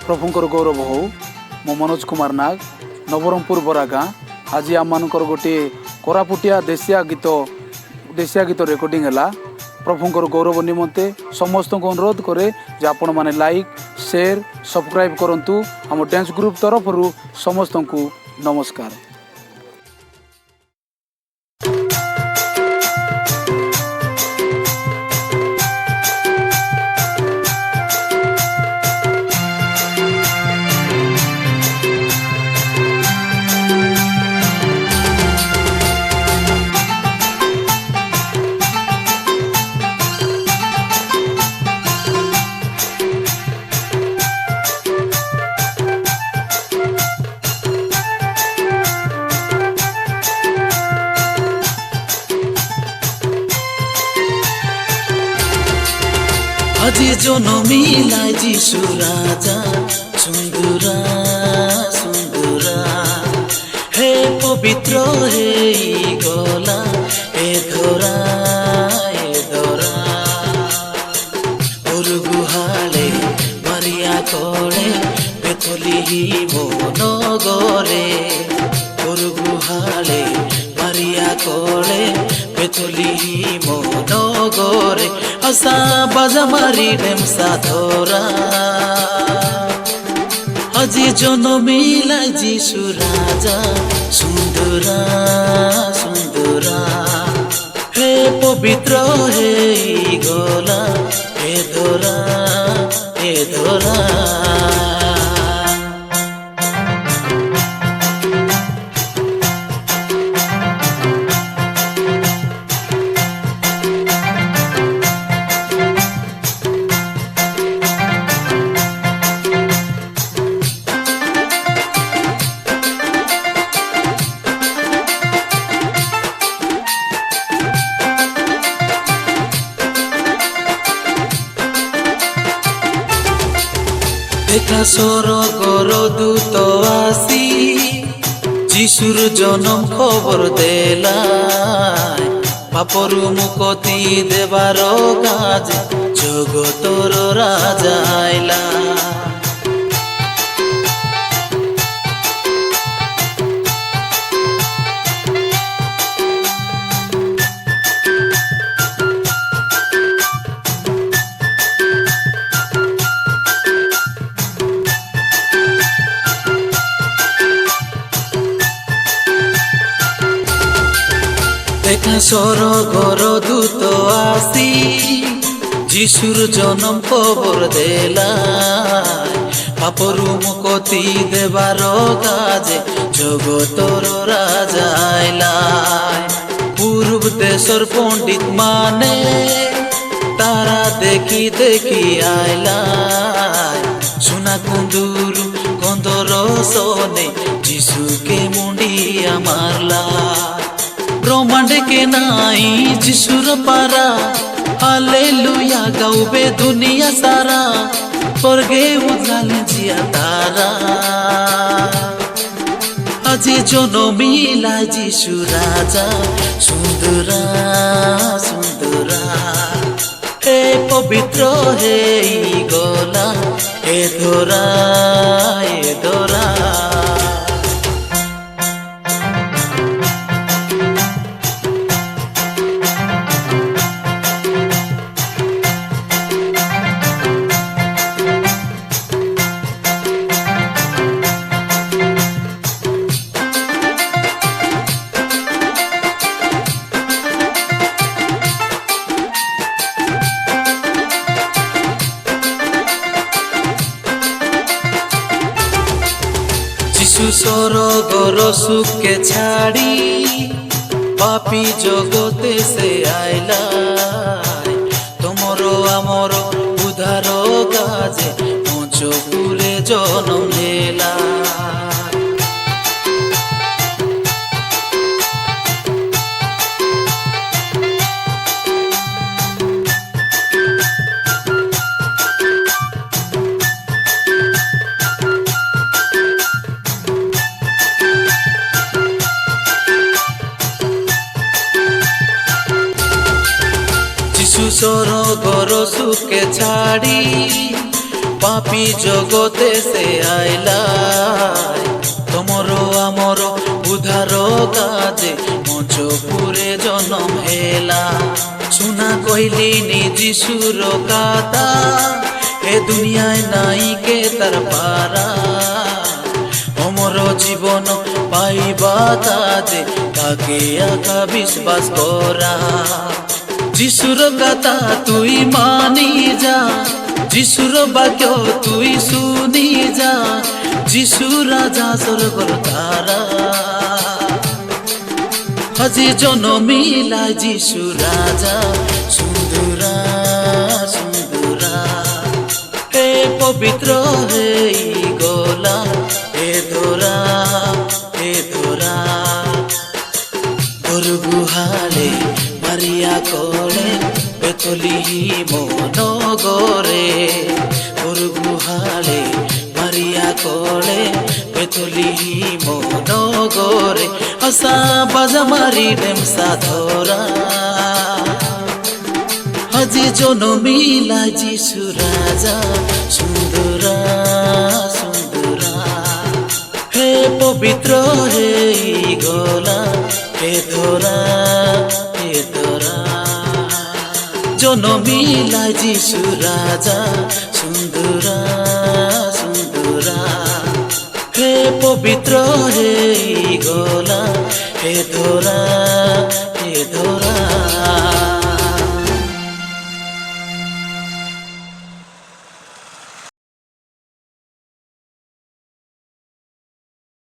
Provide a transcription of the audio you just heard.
प्रभुंकर गौरव हो मो मनोज कुमार नाग नवरंगपुर बरागाँ आज आम मानकर गोटे कोरापुटिया देशिया गीत रेकर्डिंग है प्रभुंकर गौरव निमंते समस्त को अनुरोध करे जे आपण माने लाइक शेयर सब्सक्राइब करंतु हम डांस ग्रुप तरफ समस्त को नमस्कार। আজি জনমিলা যিশু রাজা সুন্দরা সুন্দরা হে পবিত্র হে গলা এ ধরা ওর গুহালে মারিয়া করে বেথলিহি মনগরে ওর গুহালে মারিয়া করে বেথলিহি মনগরে हसा बाजा मारी ढेमसा धरा আজি জনমিলা যিশু রাজা সুন্দরা সুন্দরা হে পবিত্র হে গলা হে ধরা হে ধরা দেখা স্বর্গর দূত আসি যিশুর জনম খবর দেলাই পাপরু মুকতি দেবার কাজ জগতর রাজা আইলা দেখা স্বর্গর দূত আসি যিশুর জনম খবর দেলাই পাপরু মুকতি দেবার কাজে জগতর রাজা আইলাই পূর্ব দেশর পণ্ডিত মানে তারা দেখি দেখি আইলাই সোনা কুন্দুর কন্দর সনে যিশুকে মুন্ডিয়া মারলাই ब्रह्मांड के नाई যিশুর पारा हालेलुया गाउबे दुनिया सारा स्वर्गे उजाले जिया तारा আজি জনমিলা যিশু রাজা সুন্দরা সুন্দরা হে পবিত্র হে গলা হে ধরা হে ধরা যিশু স্বর্গর সুখকে ছাড়ি পাপী জগতে সে আইলাই তোমর আমর উদ্ধার কাজে পঞ্চপুরে জন্ম নেলা স্বর্গর সুখকে ছাড়ি পাপি জগতে সে আইলা তোমর আমর উদ্ধার কাজে মঞ্চপুরে জনম হেলা শুনা কইলি নি যিশুর কথা এ দুনিয়ায় নাই কে তার পারা অমর জীবন পাইবা কাজে তাকে আকা বিশ্বাস করা যিশুর কথা তুই মানি যা যিশুর বাক্য তুই শুনি যা যিশু রাজা স্বর্গর তারা আজি জনমিলা যিশু রাজা সুন্দরা সুন্দরা হে পবিত্র হে গোলা হে ধরা তোর গুহালে মারিয়া কোলে বেতলিহিম নগরে তোর গুহালে মারিয়া কোলে বেতলিহিম নগরে আসা বাজা মারি ডেমসা ধরা আজি জনমিলা যিশু রাজা সুন্দরা সুন্দরা হে পবিত্র হে গোলা হে ধরা জনমিলা যিশু রাজা সুন্দরা সুন্দরা হে পবিত্র হে গোলা হে ধরা